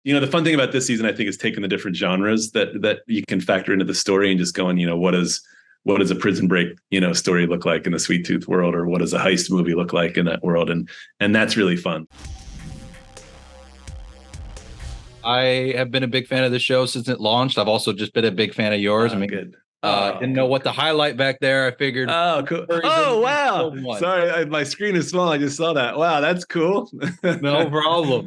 the fun thing about this season, I think, is taking the different genres that you can factor into the story and just going, what does a Prison Break, story look like in the Sweet Tooth world, or what does a heist movie look like in that world, and that's really fun. I have been a big fan of the show since it launched. I've also just been a big fan of yours. Good. Didn't know what to highlight back there. I figured. Oh, cool. Oh, wow. Sorry, my screen is small. I just saw that. Wow, that's cool. No problem.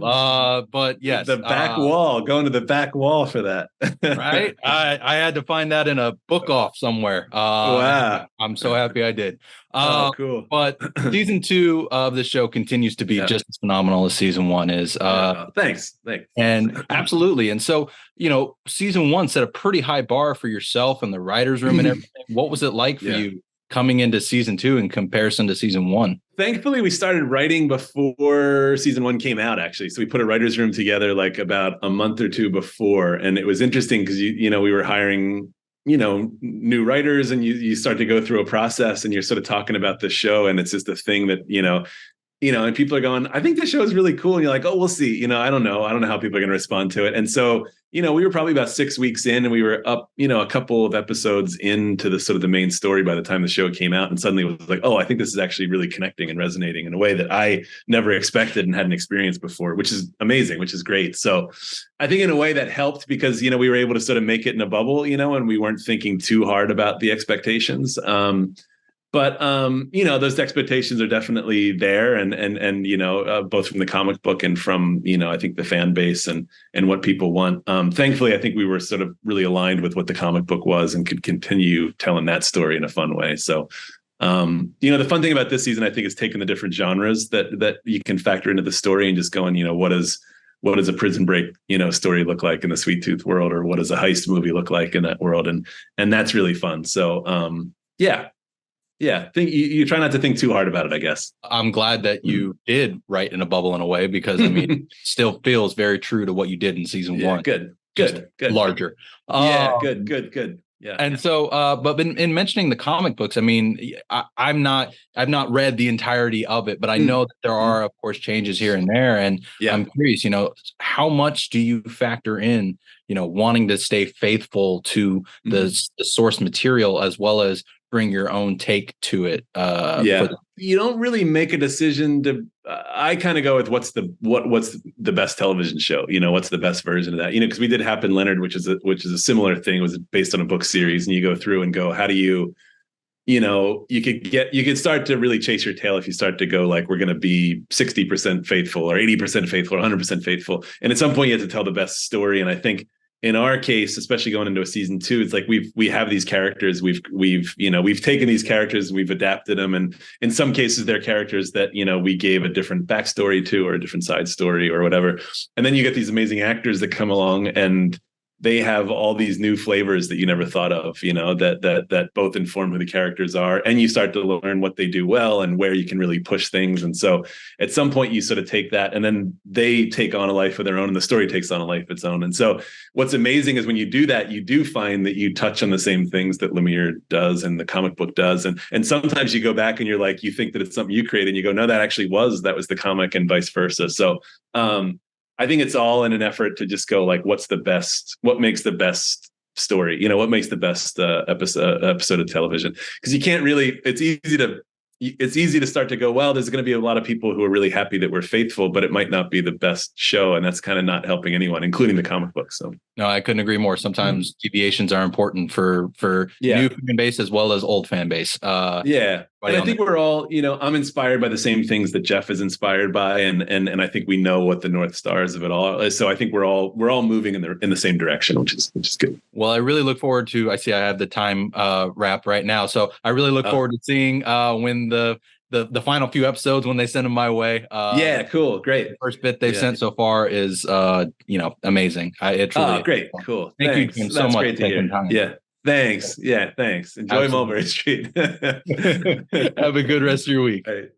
But yes, the back wall, going to the back wall for that. Right. I had to find that in a book off somewhere. Wow. I'm so happy I did. Cool. But season 2 of the show continues to be just as phenomenal as season 1 is. Thanks. And absolutely. And so, season 1 set a pretty high bar for yourself and the writer's room and everything. What was it like for you coming into season 2 in comparison to season 1? Thankfully, we started writing before season 1 came out, actually. So we put a writer's room together like about a month or two before. And it was interesting because, we were hiring, new writers, and you start to go through a process and you're sort of talking about the show. And it's just a thing that, and people are going, I think the show is really cool. And you're like, oh, we'll see. I don't know how people are going to respond to it. And so, we were probably about 6 weeks in, and we were up, a couple of episodes into the sort of the main story by the time the show came out. And suddenly it was like, oh, I think this is actually really connecting and resonating in a way that I never expected and hadn't experienced before, which is amazing, which is great. So I think in a way that helped because, we were able to sort of make it in a bubble, and we weren't thinking too hard about the expectations. But those expectations are definitely there, and both from the comic book and from I think the fan base and what people want. Thankfully, I think we were sort of really aligned with what the comic book was and could continue telling that story in a fun way. So, the fun thing about this season, I think, is taking the different genres that you can factor into the story and just going, what does a Prison Break story look like in the Sweet Tooth world, or what does a heist movie look like in that world, and that's really fun. So, you try not to think too hard about it, I guess. I'm glad that you did write in a bubble in a way, because it still feels very true to what you did in season 1. Good. Larger. Good. Yeah. And so, but in mentioning the comic books, I mean, I've not read the entirety of it, but I know that there are, of course, changes here and there. And I'm curious, how much do you factor in, wanting to stay faithful to the source material as well as bring your own take to it? You don't really make a decision to. I kind of go with what's the best television show. What's the best version of that? Because we did Happen Leonard, which is a similar thing. It was based on a book series, and you go through and go, how do you? You could start to really chase your tail if you start to go like, we're going to be 60% faithful or 80% faithful or 100% faithful, and at some point you have to tell the best story. And I think, in our case, especially going into a season 2, it's like we have these characters. We've taken these characters, we've adapted them, and in some cases they're characters that we gave a different backstory to, or a different side story, or whatever. And then you get these amazing actors that come along, and they have all these new flavors that you never thought of, that both inform who the characters are, and you start to learn what they do well and where you can really push things. And so at some point you sort of take that, and then they take on a life of their own, and the story takes on a life of its own. And so what's amazing is when you do that, you do find that you touch on the same things that Lemire does and the comic book does. And sometimes you go back and you're like, you think that it's something you created, and you go, no, that was the comic, and vice versa. So, I think it's all in an effort to just go like, what makes the best story? What makes the best episode of television? Because you can't really. It's easy to start to go, well, there's going to be a lot of people who are really happy that we're faithful, but it might not be the best show, and that's kind of not helping anyone, including the comic book. So no, I couldn't agree more. Sometimes deviations are important for new fan base as well as old fan base. And I think we're all, I'm inspired by the same things that Jeff is inspired by, and I think we know what the North Stars of it all is. So I think we're all moving in the same direction, which is good. Well, I really look forward to. I see I have the time wrap right now, so I really look forward to seeing when the final few episodes, when they send them my way. Cool, great. The first bit they've sent so far is amazing. Great, cool. Thank you, Jim, so That's much great to hear. time. Yeah. Thanks. Yeah, thanks. Enjoy Mulberry Street. Have a good rest of your week. All right.